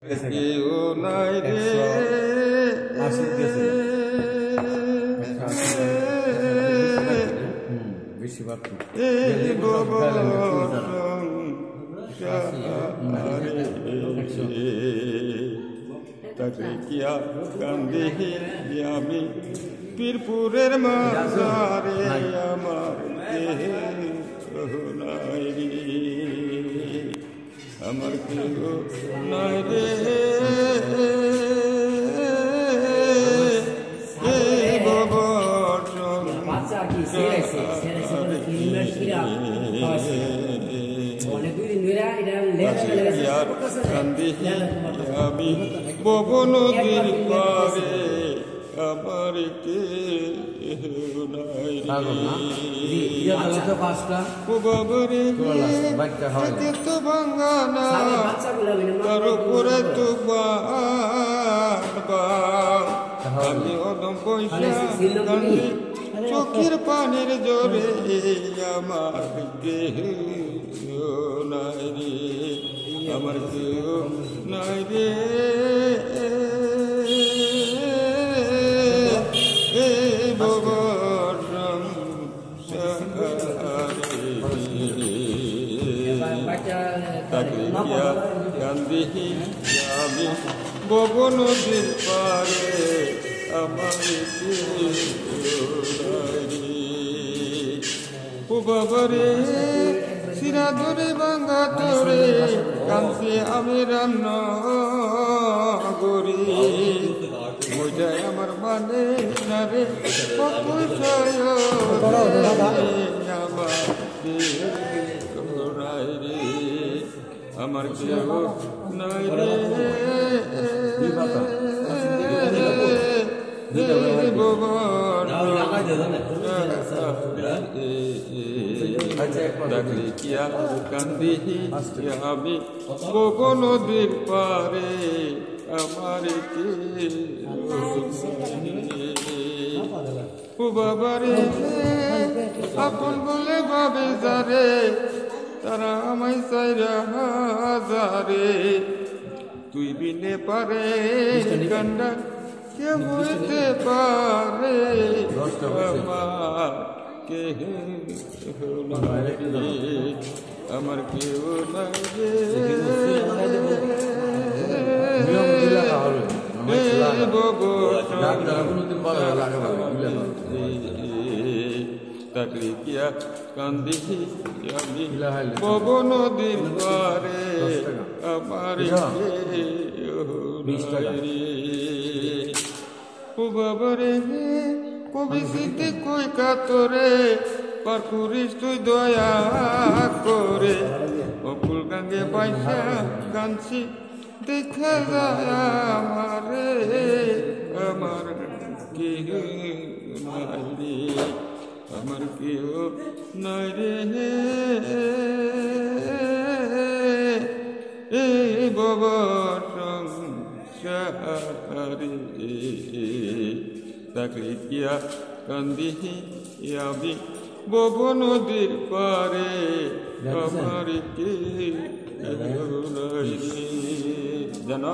কেউ নাই রে তাকে কিয়া কান্দে আমি পীরপুরের মাঝারে আমার নাই রে আমার কেউ নাই রে আমি বব নদীর পারে আমার কেউ নাই রে তো ভাঙ্গানা তার উপরে তো আমি অদম পয়সা কান্দি চোখের পানির জোরে আমার কেউ নাই রে আমার কেউ নাই রে কান্দি আমি বব নদীর পারে আমার ও বাবারে শিরা ধরে ভাঙ্গা তোরে কাঁদছে আমি রান্না করি ওইটাই আমার মানে না রে আমার কেউ নাই রে কিয়া কান্দি আমি বব নদীর পারে আমার ও বাবারে আপন বলে ভাবে যারে তারা আমায় চাইরা হাজারে তুই বিনে পারে কান্ডা কে হইতে পারে আমার কেউ নাই তাকলি কিয়া কান্দি আমি বব নদীর পারে আমার ও বাবারে কবি স্মৃতি কই কাতরে পার করিস তুই দয়া করে অকুল গাঙ্গে পয়সা কাঁদছি দেখা যায় আমারে আমার কেউ নাই রে আমার কেউ নাই রে বব সংসারে তাকে কিয়া কান্দি আমি বব নদীর পারে আমার কেউ নাই রে জানো।